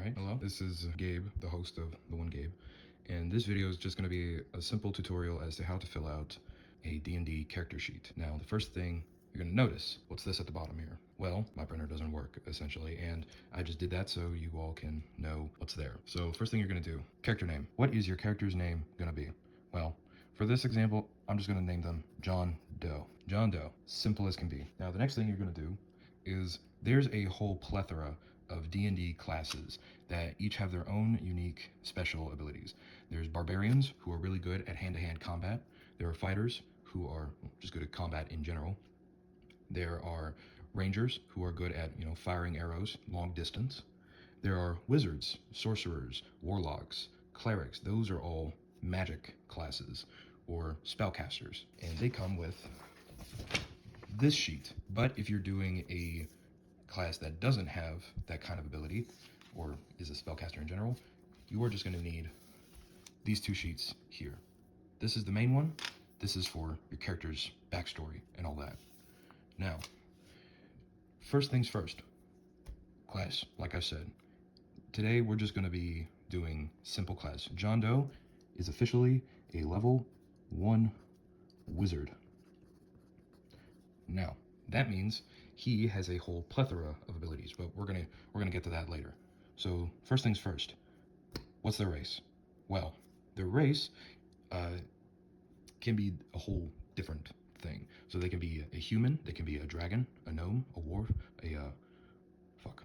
Alright, hello. This is Gabe, the host of The One Gabe, and this video is just going to be a simple tutorial as to how to fill out a D&D character sheet. Now, the first thing you're going to notice, what's this at the bottom here? Well, my printer doesn't work, essentially, and I just did that so you all can know what's there. So, first thing you're going to do, character name. What is your character's name going to be? Well, for this example, I'm just going to name them John Doe. John Doe, simple as can be. Now, the next thing you're going to do is there's a whole plethora of D&D classes that each have their own unique special abilities. There's barbarians who are really good at hand-to-hand combat. There are fighters who are just good at combat in general. There are rangers who are good at, firing arrows long distance. There are wizards, sorcerers, warlocks, clerics. Those are all magic classes or spellcasters, and they come with this sheet. But if you're doing a class that doesn't have that kind of ability, or is a spellcaster in general, you are just going to need these two sheets here. This is the main one. This is for your character's backstory and all that. Now, first things first, class, like I said. Today we're just going to be doing simple class. John Doe is officially a level 1 wizard. Now, that means he has a whole plethora of abilities, but we're gonna get to that later. So first things first, what's their race? Well, their race can be a whole different thing. So they can be a human, they can be a dragon, a gnome, a dwarf, fuck.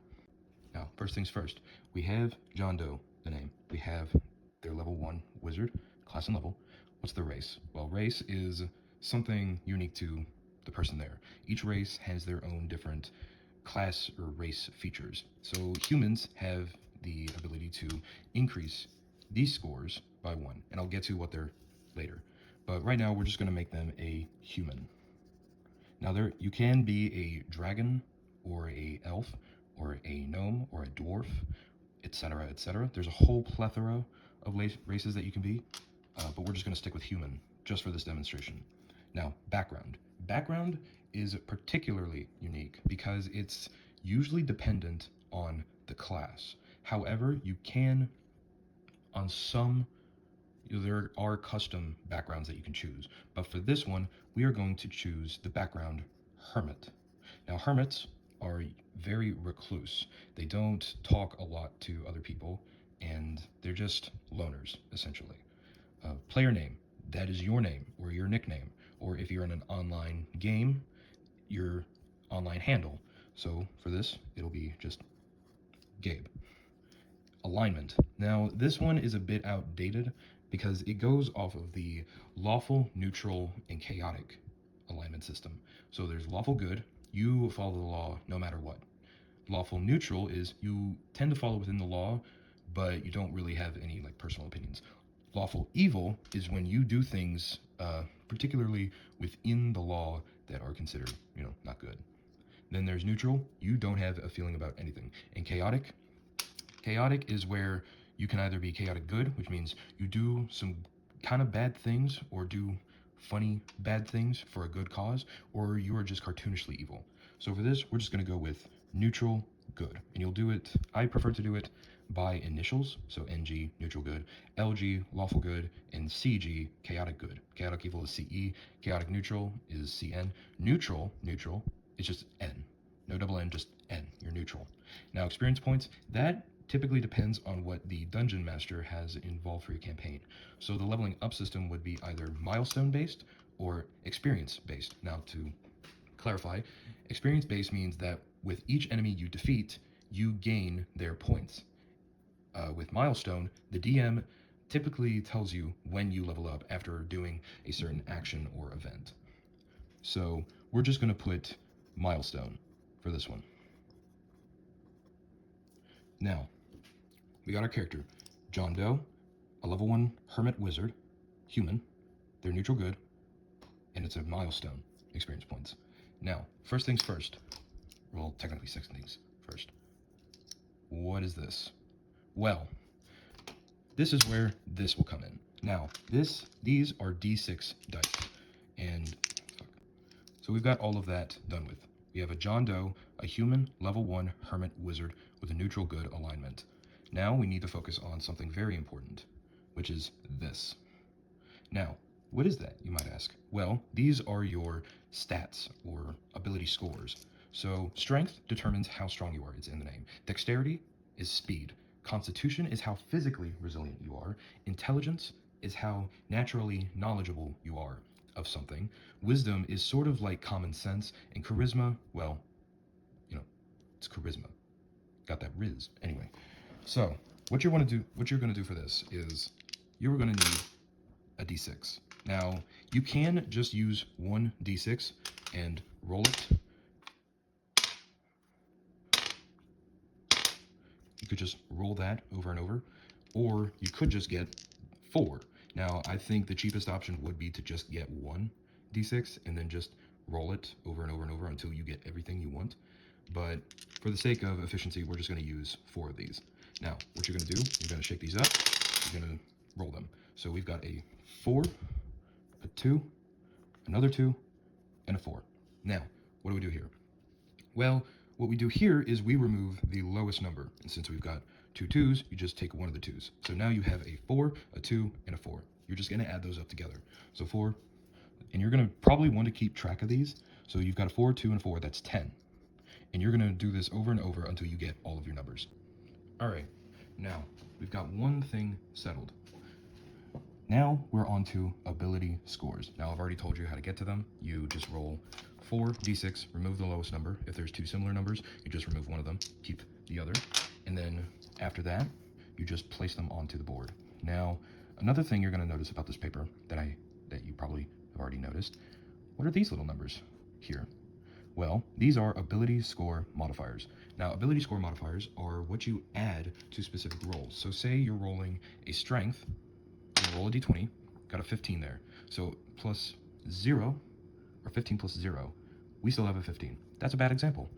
Now, first things first, we have John Doe, the name. We have their level 1 wizard, class and level. What's their race? Well, race is something unique to the person there. Each race has their own different class or race features. So humans have the ability to increase these scores by 1, and I'll get to what they're later. But right now we're just going to make them a human. Now you can be a dragon or a elf or a gnome or a dwarf, etc., etc. There's a whole plethora of races that you can be, but we're just going to stick with human just for this demonstration. Now, background. Background is particularly unique because it's usually dependent on the class. However, you can, on some, there are custom backgrounds that you can choose. But for this one, we are going to choose the background hermit. Now, hermits are very recluse. They don't talk a lot to other people, and they're just loners, essentially. Player name, that is your name or your nickname. Or if you're in an online game, your online handle. So for this, it'll be just Gabe. Alignment. Now, this one is a bit outdated because it goes off of the lawful, neutral, and chaotic alignment system. So there's lawful good, you follow the law no matter what. Lawful neutral is you tend to follow within the law, but you don't really have any personal opinions. Lawful evil is when you do things, particularly within the law, that are considered, not good. Then there's neutral. You don't have a feeling about anything. And chaotic. Chaotic is where you can either be chaotic good, which means you do some kind of bad things or do funny bad things for a good cause, or you are just cartoonishly evil. So for this, we're just going to go with neutral good. And you'll do it, I prefer to do it by initials, so NG, neutral good, LG, lawful good, and CG, chaotic good. Chaotic evil is CE, chaotic neutral is CN. Neutral is just N. No double N, just N, you're neutral. Now, experience points, that typically depends on what the dungeon master has involved for your campaign. So the leveling up system would be either milestone-based or experience-based. Now, to clarify, experience-based means that with each enemy you defeat, you gain their points. With milestone, the DM typically tells you when you level up after doing a certain action or event. So we're just going to put milestone for this one. Now, we got our character, John Doe, a level 1 hermit wizard, human, they're neutral good, and it's a milestone, experience points. Now, first things first, well, technically second things first. What is this? Well, this is where this will come in. Now, these are D6 dice, and so we've got all of that done with. We have a John Doe, a human, level 1 hermit wizard with a neutral good alignment. Now we need to focus on something very important, which is this. Now, what is that, you might ask? Well, these are your stats or ability scores. So, strength determines how strong you are, it's in the name. Dexterity is speed. Constitution is how physically resilient you are. Intelligence is how naturally knowledgeable you are of something. Wisdom is sort of like common sense. And charisma, well, you know, it's charisma. Got that riz. Anyway, so what you're gonna do for this is you're gonna need a d6. Now, you can just use one d6 and roll it. You could just roll that over and over, or you could just get 4. Now, I think the cheapest option would be to just get one d6 and then just roll it over and over and over until you get everything you want. But for the sake of efficiency, we're just going to use 4 of these. Now, what you're going to do, you're going to shake these up, you're going to roll them. So we've got a 4, a 2, another 2, and a 4. Now, what do we do here? Well, what we do here is we remove the lowest number. And since we've got 2 2s, you just take one of the 2s. So now you have a 4, a 2, and a 4. You're just going to add those up together. So 4, and you're going to probably want to keep track of these. So you've got a 4, 2, and a 4, that's 10. And you're going to do this over and over until you get all of your numbers. All right, now we've got one thing settled. Now we're on to ability scores. Now I've already told you how to get to them. You just roll 4 d6, remove the lowest number. If there's 2 similar numbers, you just remove one of them, keep the other. And then after that, you just place them onto the board. Now, another thing you're going to notice about this paper that you probably have already noticed, what are these little numbers here? Well, these are ability score modifiers. Now, ability score modifiers are what you add to specific rolls. So say you're rolling a strength, you roll a d20, got a 15 there. So plus 0, or 15 plus 0, we still have a 15. That's a bad example.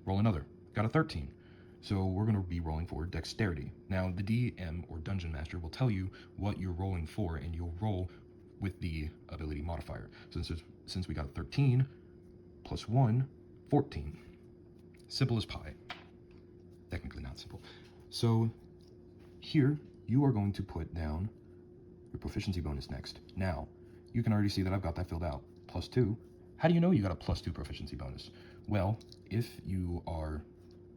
Roll another, got a 13. So we're going to be rolling for dexterity. Now, the DM or dungeon master will tell you what you're rolling for, and you'll roll with the ability modifier. So since we got 13, plus 1, 14. Simple as pie. Technically not simple. So here, you are going to put down your proficiency bonus next. Now, you can already see that I've got that filled out. Plus 2. How do you know you got a plus 2 proficiency bonus? Well, if you are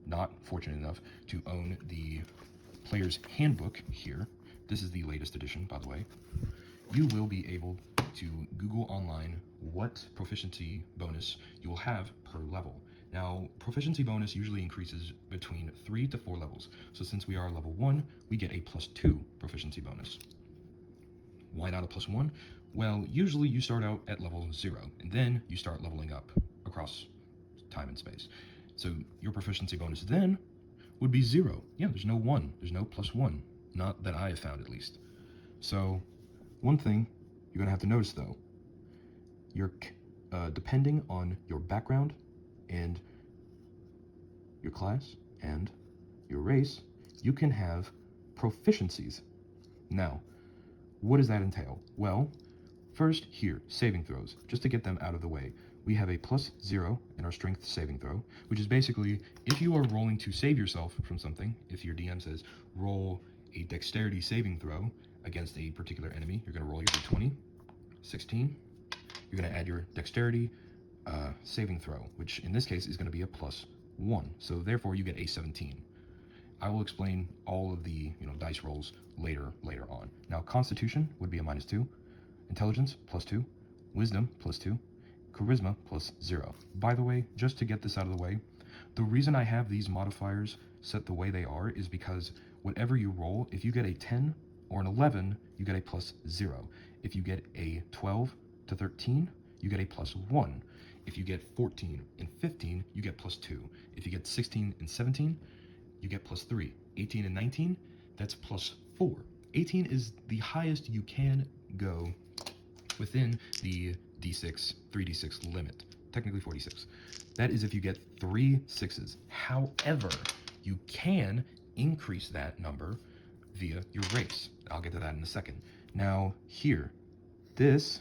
not fortunate enough to own the player's handbook here, this is the latest edition, by the way, you will be able to Google online what proficiency bonus you will have per level. Now, proficiency bonus usually increases between 3 to 4 levels. So since we are level 1, we get a plus 2 proficiency bonus. Why not a plus 1? Well, usually you start out at level 0, and then you start leveling up across time and space. So your proficiency bonus then would be 0. Yeah, there's no 1. There's no plus 1. Not that I have found, at least. So one thing you're going to have to notice, though, you're depending on your background and your class and your race, you can have proficiencies. Now, what does that entail? Well, first here, saving throws. Just to get them out of the way, we have a plus 0 in our strength saving throw, which is basically if you are rolling to save yourself from something, if your DM says roll a dexterity saving throw against a particular enemy, you're going to roll your d20, 16. You're going to add your dexterity saving throw, which in this case is going to be a plus 1. So therefore you get a 17. I will explain all of the dice rolls later on. Now, Constitution would be a minus 2, Intelligence plus 2, Wisdom plus 2, Charisma plus 0. By the way, just to get this out of the way, the reason I have these modifiers set the way they are is because whatever you roll, if you get a 10 or an 11, you get a plus 0. If you get a 12 to 13, you get a plus 1. If you get 14 and 15, you get plus 2. If you get 16 and 17, you get plus 3. 18 and 19, that's plus 4. 18 is the highest you can go within the D6, 3d6 limit. Technically 46. That is if you get 3 6s. However, you can increase that number via your race. I'll get to that in a second. Now, here, this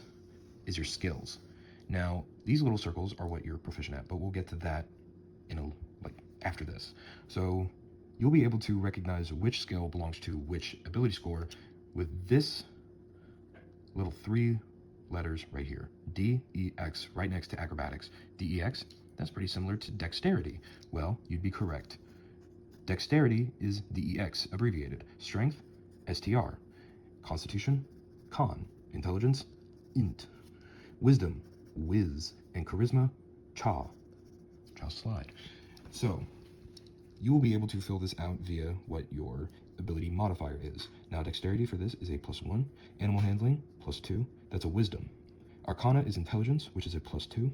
is your skills. Now, these little circles are what you're proficient at, but we'll get to that after this. So you'll be able to recognize which skill belongs to which ability score with this little 3 letters right here. DEX, right next to acrobatics. DEX, that's pretty similar to dexterity. Well, you'd be correct. Dexterity is DEX, abbreviated. Strength, STR. Constitution, Con. Intelligence, Int. Wisdom, Wiz. And charisma, Cha. Cha slide. So, you will be able to fill this out via what your ability modifier is. Now, dexterity for this is a +1. Animal handling, +2. That's a wisdom. Arcana is intelligence, which is a +2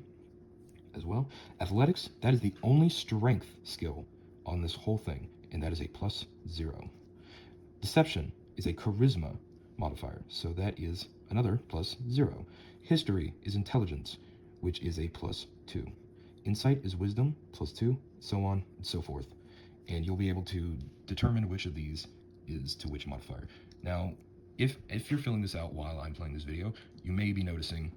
as well. Athletics, that is the only strength skill on this whole thing, and that is a +0. Deception is a charisma modifier, so that is another +0. History is intelligence, which is a +2. Insight is wisdom, +2, so on and so forth. And you'll be able to determine which of these is to which modifier. Now, if you're filling this out while I'm playing this video, you may be noticing,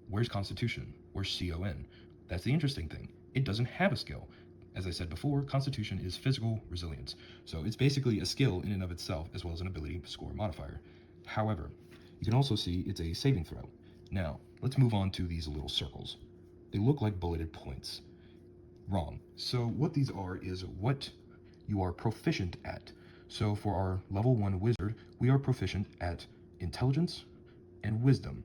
where's Constitution? Where's CON? That's the interesting thing. It doesn't have a skill. As I said before, Constitution is physical resilience. So it's basically a skill in and of itself, as well as an ability score modifier. However, you can also see it's a saving throw. Now, let's move on to these little circles. They look like bulleted points. Wrong. So what these are is what you are proficient at. So for our level 1 wizard, we are proficient at intelligence and wisdom.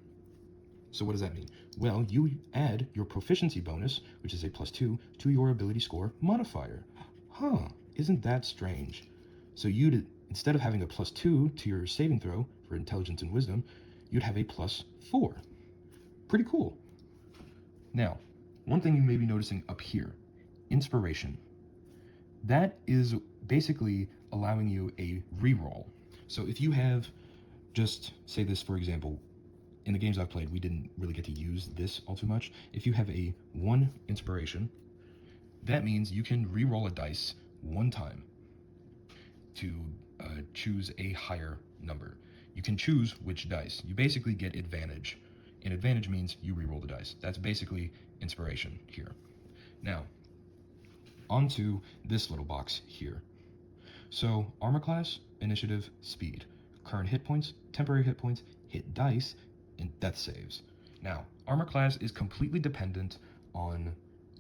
So what does that mean? Well, you add your proficiency bonus, which is a +2, to your ability score modifier. Huh, isn't that strange? So you'd, instead of having a +2 to your saving throw for intelligence and wisdom, you'd have a +4. Pretty cool. Now, one thing you may be noticing up here, inspiration. That is basically allowing you a reroll. So if you have, just say this for example, in the games I've played, we didn't really get to use this all too much. If you have a 1 inspiration, that means you can re-roll a dice 1 time to choose a higher number. You can choose which dice. You basically get advantage. And advantage means you re-roll the dice. That's basically inspiration here. Now, onto this little box here. So, armor class, initiative, speed. Current hit points, temporary hit points, hit dice, and death saves. Now, armor class is completely dependent on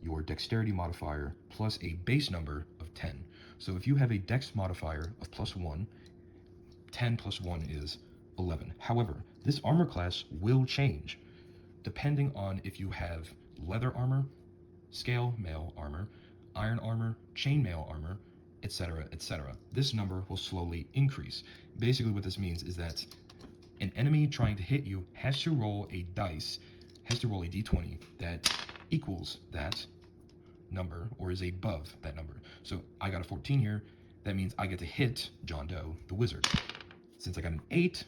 your dexterity modifier plus a base number of 10. So if you have a dex modifier of +1, 10 plus 1 is 11. However, this armor class will change depending on if you have leather armor, scale mail armor, iron armor, chainmail armor, etc., etc. This number will slowly increase. Basically what this means is that an enemy trying to hit you has to roll a dice, has to roll a d20 that equals that number or is above that number. So I got a 14 here, that means I get to hit John Doe, the wizard. Since I got an 8,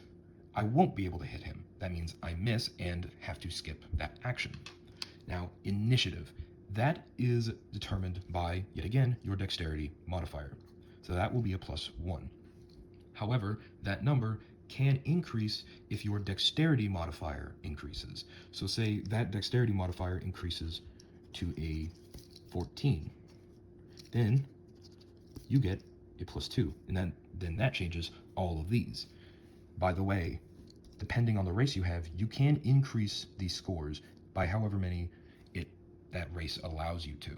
I won't be able to hit him. That means I miss and have to skip that action. Now, initiative. That is determined by, yet again, your dexterity modifier. So that will be a +1. However, that number can increase if your dexterity modifier increases. So say that dexterity modifier increases to a 14. Then you get a +2, and then that changes all of these. By the way, depending on the race you have, you can increase these scores by however many that race allows you to.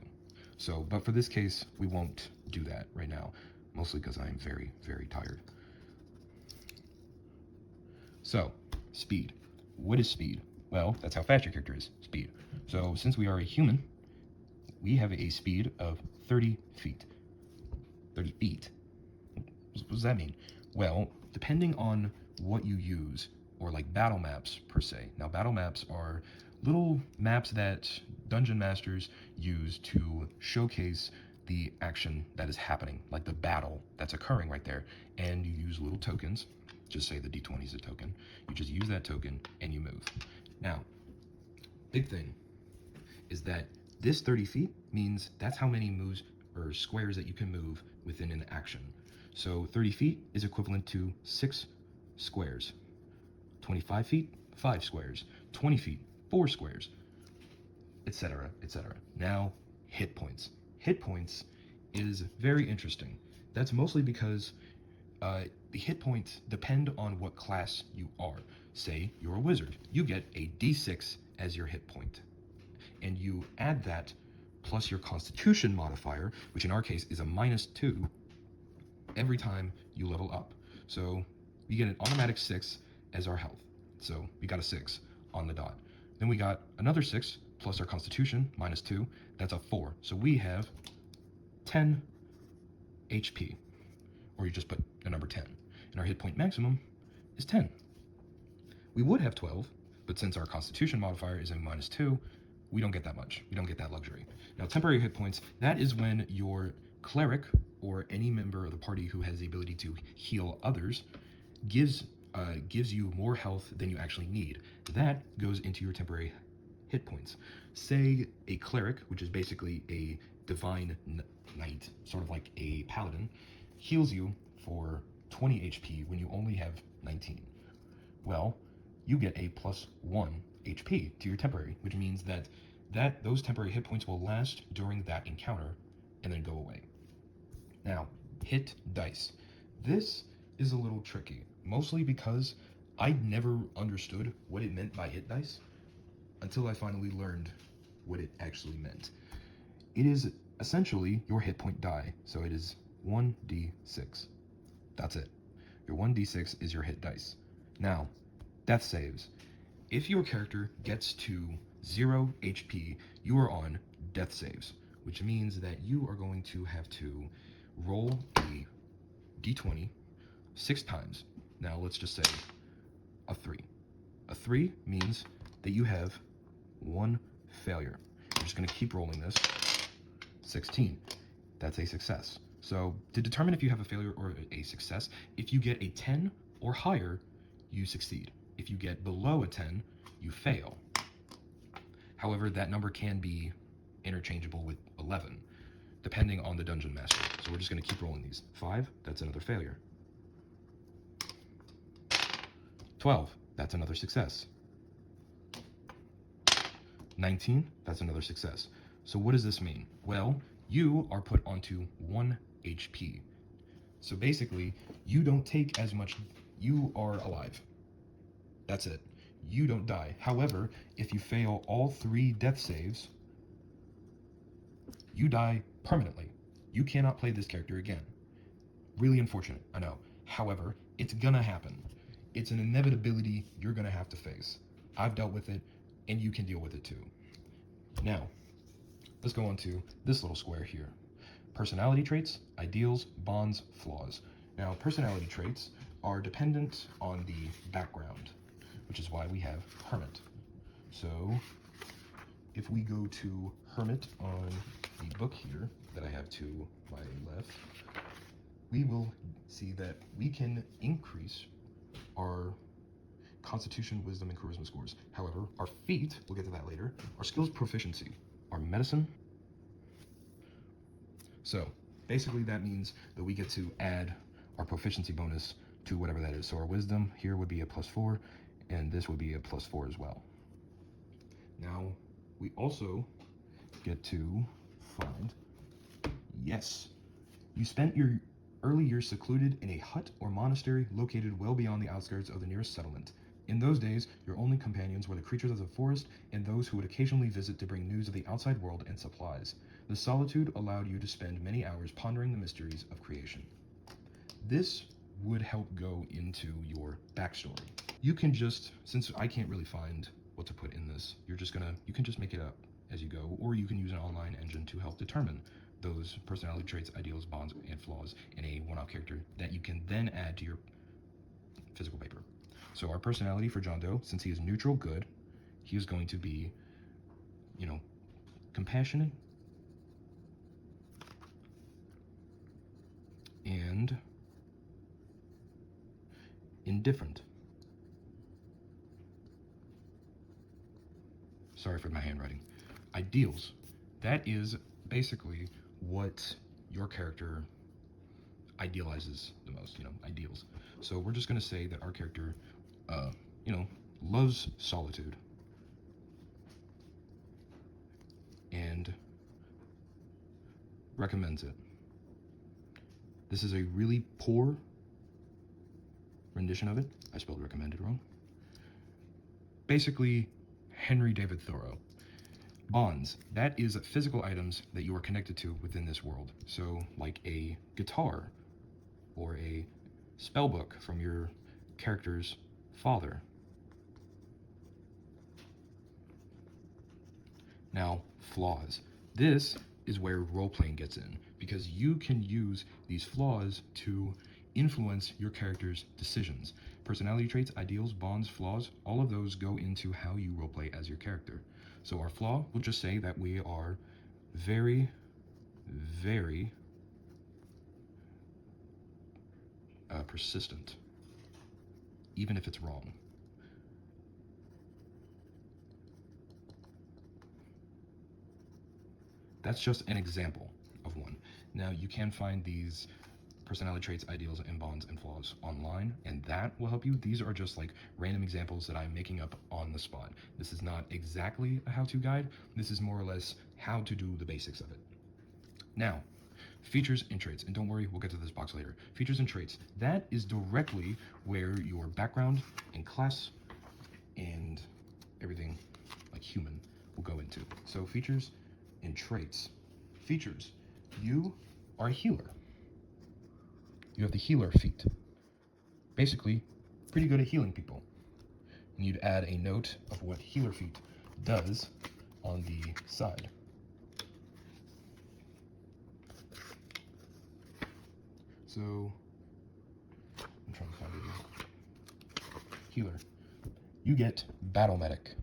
So, but for this case, we won't do that right now, mostly because I'm very, very tired. So, speed. What is speed? Well, that's how fast your character is, speed. So, since we are a human, we have a speed of 30 feet. 30 feet. What does that mean? Well, depending on what you use, or like battle maps per se. Now, battle maps are little maps that dungeon masters use to showcase the action that is happening, like the battle that's occurring right there. And you use little tokens. Just say the d20 is a token. You just use that token and you move. Now, big thing is that this 30 feet means that's how many moves or squares that you can move within an action. So 30 feet is equivalent to 6 squares. 25 feet, 5 squares. 20 feet, 4 squares, etc., etc. Now, hit points. Hit points is very interesting. That's mostly because the hit points depend on what class you are. Say you're a wizard, you get a d6 as your hit point, and you add that plus your constitution modifier, which in our case is a -2, every time you level up. So we get an automatic 6 as our health. So we got a 6 on the dot. Then we got another 6 plus our constitution, -2, that's a 4. So we have 10 HP, or you just put the number 10. And our hit point maximum is 10. We would have 12, but since our constitution modifier is a -2, we don't get that much. We don't get that luxury. Now, temporary hit points, that is when your cleric or any member of the party who has the ability to heal others gives you more health than you actually need. That goes into your temporary hit points. Say a cleric, which is basically a divine knight, sort of like a paladin, heals you for 20 HP when you only have 19. Well, you get a +1 HP to your temporary, which means that those temporary hit points will last during that encounter and then go away. Now, hit dice. This is a little tricky, mostly because I never understood what it meant by hit dice until I finally learned what it actually meant. It is essentially your hit point die, so it is 1d6. That's it. Your 1d6 is your hit dice. Now, death saves. If your character gets to 0 HP, you are on death saves, which means that you are going to have to roll a d20 6 times. Now, let's just say a 3. A 3 means that you have 1 failure. I'm just going to keep rolling this. 16. That's a success. So, to determine if you have a failure or a success, if you get a 10 or higher, you succeed. If you get below a 10, you fail. However, that number can be interchangeable with 11, depending on the dungeon master. So we're just going to keep rolling these. 5, that's another failure. 12, that's another success. 19, that's another success. So what does this mean? Well, you are put onto 1 HP. So basically, you don't take as much, you are alive. That's it. You don't die. However, if you fail all 3 death saves, you die permanently. You cannot play this character again. Really unfortunate, I know. However, it's gonna happen. It's an inevitability you're gonna have to face. I've dealt with it, and you can deal with it too. Now, let's go on to this little square here. Personality traits, ideals, bonds, flaws. Now, personality traits are dependent on the background, which is why we have Hermit. So, if we go to Hermit on the book here that I have to my left, we will see that we can increase our Constitution, Wisdom, and Charisma scores. However, our feat, we'll get to that later, our skills proficiency, our medicine. So, basically that means that we get to add our proficiency bonus to whatever that is. So our wisdom here would be a +4, and this would be a +4 as well. Now, we also get to find, yes, you spent your early years secluded in a hut or monastery located well beyond the outskirts of the nearest settlement. In those days, your only companions were the creatures of the forest and those who would occasionally visit to bring news of the outside world and supplies. The solitude allowed you to spend many hours pondering the mysteries of creation. This would help go into your backstory. You can just, since I can't really find what to put in this, you can just make it up as you go, or you can use an online engine to help determine those personality traits, ideals, bonds, and flaws in a one-off character that you can then add to your physical paper. So our personality for John Doe, since he is neutral good, he is going to be, compassionate and indifferent. Sorry for my handwriting. Ideals. That is basically what your character idealizes the most, ideals. So we're just going to say that our character, loves solitude and recommends it. This is a really poor rendition of it. I spelled recommended wrong. Basically, Henry David Thoreau. Bonds, that is physical items that you are connected to within this world. So, like a guitar or a spell book from your character's father. Now, flaws. This is where role playing gets in because you can use these flaws to influence your character's decisions. Personality traits, ideals, bonds, flaws, all of those go into how you roleplay as your character. So our flaw will just say that we are very, very persistent, even if it's wrong. That's just an example of one. Now, you can find these personality traits, ideals, and bonds and flaws online, and that will help you. These are just like random examples that I'm making up on the spot. This is not exactly a how-to guide. This is more or less how to do the basics of it. Now, features and traits, and don't worry, we'll get to this box later. Features and traits, that is directly where your background and class and everything like human will go into. So features and traits. Features, you are a healer. You have the healer feat. Basically, pretty good at healing people. And you'd add a note of what healer feat does on the side. So, I'm trying to find it here. Healer. You get battle medic.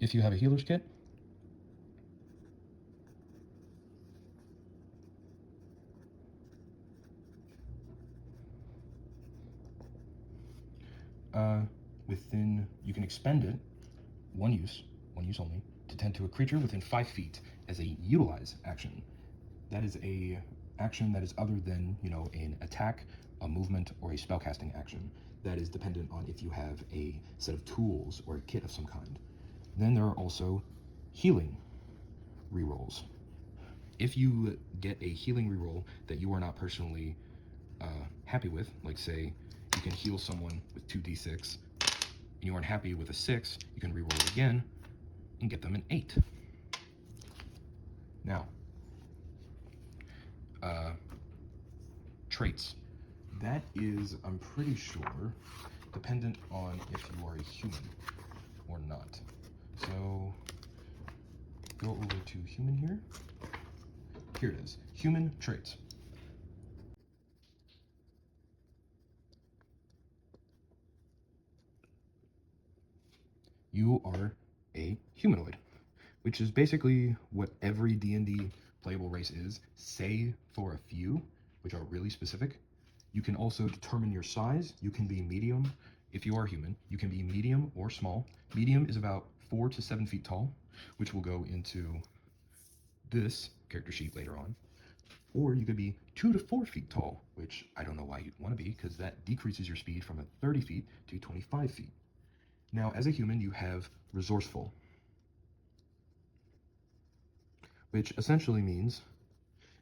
If you have a healer's kit, you can expend it, one use only, to tend to a creature within 5 feet as a utilize action. That is a action that is other than, an attack, a movement, or a spellcasting action. That is dependent on if you have a set of tools or a kit of some kind. Then there are also healing rerolls. If you get a healing reroll that you are not personally happy with, like say you can heal someone with 2d6, and you aren't happy with a 6, you can reroll it again and get them an 8. Now, traits. That is, I'm pretty sure, dependent on if you are a human or not. So, go over to human here. Here it is, human traits. You are a humanoid, which is basically what every D&D playable race is, save for a few, which are really specific. You can also determine your size. You can be medium if you are human. You can be medium or small. Medium is about 4 to 7 feet tall, which will go into this character sheet later on. Or you could be 2 to 4 feet tall, which I don't know why you'd want to be, because that decreases your speed from 30 feet to 25 feet. Now, as a human, you have resourceful, which essentially means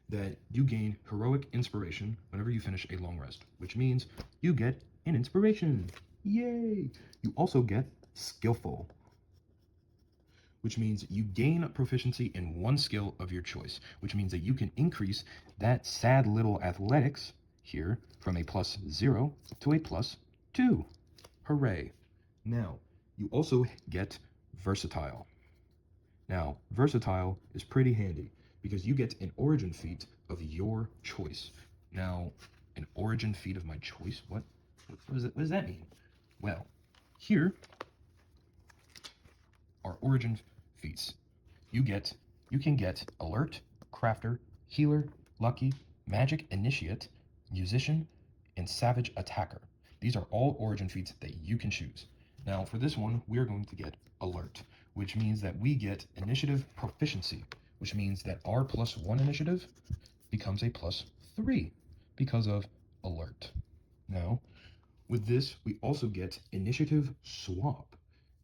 that you gain heroic inspiration whenever you finish a long rest, which means you get an inspiration. Yay! You also get skillful, which means you gain proficiency in one skill of your choice, which means that you can increase that sad little athletics here from a +0 to a +2. Hooray! Now, you also get versatile. Now, versatile is pretty handy because you get an origin feat of your choice. Now, an origin feat of my choice? What does that mean? Well, here are origin feats. You can get alert, crafter, healer, lucky, magic initiate, musician, and savage attacker. These are all origin feats that you can choose. Now, for this one, we're going to get alert, which means that we get initiative proficiency, which means that our +1 initiative becomes a +3 because of alert. Now, with this, we also get initiative swap.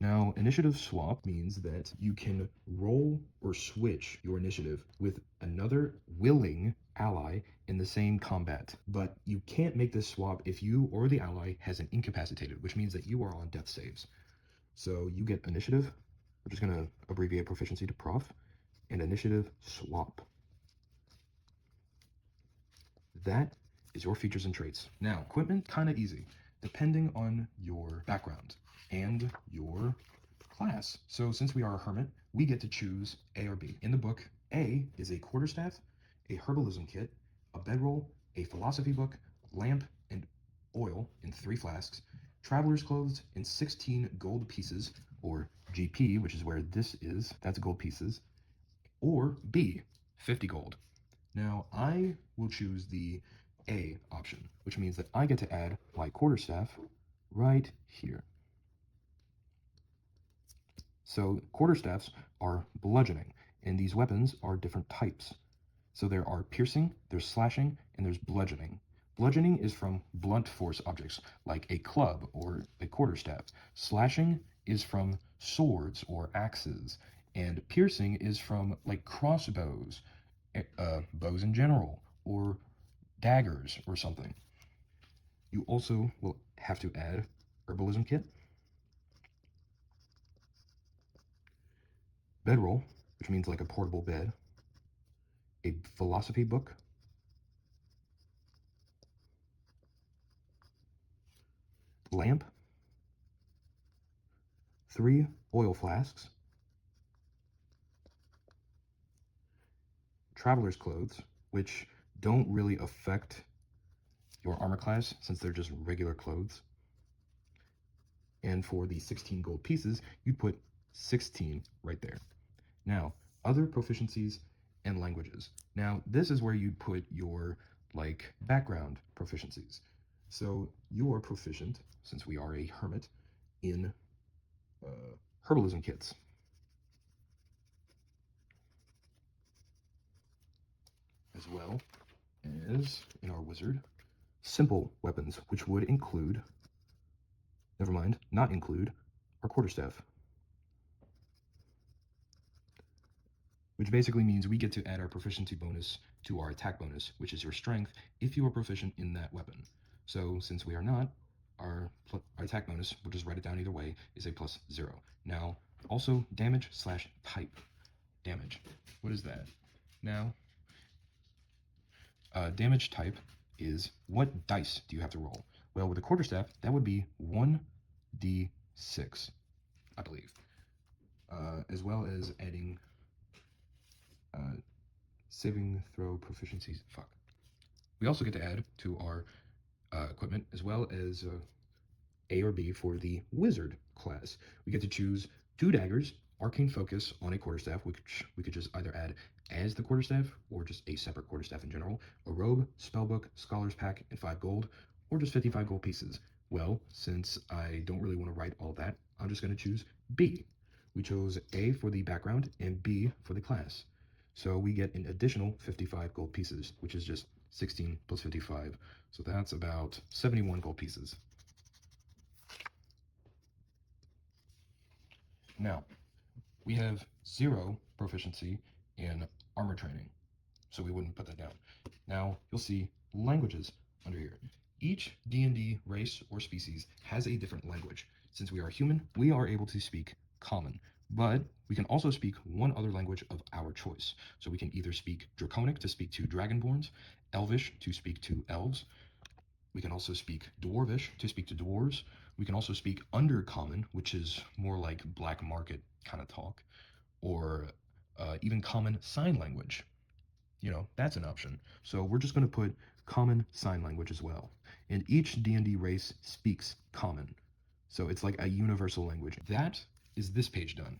Now, initiative swap means that you can roll or switch your initiative with another willing ally in the same combat, but you can't make this swap if you or the ally has an incapacitated, which means that you are on death saves. So you get initiative, we're just going to abbreviate proficiency to prof, and initiative swap. That is your features and traits. Now, equipment, kind of easy, depending on your background and your class. So since we are a hermit, we get to choose A or B. In the book, A is a quarterstaff, a herbalism kit, a bedroll, a philosophy book, lamp, and oil in 3 flasks, traveler's clothes in 16 gold pieces, or GP, which is where this is, that's gold pieces, or B, 50 gold. Now, I will choose the A option, which means that I get to add my quarterstaff right here. So quarterstaffs are bludgeoning, and these weapons are different types. So there are piercing, there's slashing, and there's bludgeoning. Bludgeoning is from blunt force objects, like a club or a quarterstaff. Slashing is from swords or axes, and piercing is from like crossbows, bows in general, or daggers or something. You also will have to add herbalism kit, bedroll, which means like a portable bed, a philosophy book, lamp, 3 oil flasks, traveler's clothes, which don't really affect your armor class since they're just regular clothes. And for the 16 gold pieces, you'd put 16 right there. Now, other proficiencies and languages. Now, this is where you'd put your like background proficiencies. So you are proficient, since we are a hermit, in herbalism kits. As well as in our wizard, simple weapons, which would include, never mind, not include, our quarterstaff. Which basically means we get to add our proficiency bonus to our attack bonus, which is your strength, if you are proficient in that weapon. So since we are not, our attack bonus, we'll just write it down either way, is a +0. Now, also damage/type. Damage. What is that? Now, damage type is what dice do you have to roll? Well, with a quarterstaff, that would be 1d6, I believe. As well as adding saving throw proficiencies. Fuck. We also get to add to our equipment as well as A or B for the wizard class. We get to choose 2 daggers, arcane focus on a quarterstaff, which we could just either add as the quarterstaff or just a separate quarterstaff in general, a robe, spellbook, scholar's pack, and 5 gold, or just 55 gold pieces. Well, since I don't really want to write all that, I'm just going to choose B. We chose A for the background and B for the class. So we get an additional 55 gold pieces, which is just 16 plus 55. So that's about 71 gold pieces. Now, we have 0 proficiency in armor training, so we wouldn't put that down. Now, you'll see languages under here. Each D&D race or species has a different language. Since we are human, we are able to speak common, but we can also speak one other language of our choice. So we can either speak Draconic to speak to Dragonborns, Elvish to speak to Elves. We can also speak Dwarvish to speak to Dwarves. We can also speak Undercommon, which is more like black market kind of talk, or even Common Sign Language. You know, that's an option. So we're just going to put Common Sign Language as well. And each D&D race speaks Common. So it's like a universal language. That is this page done.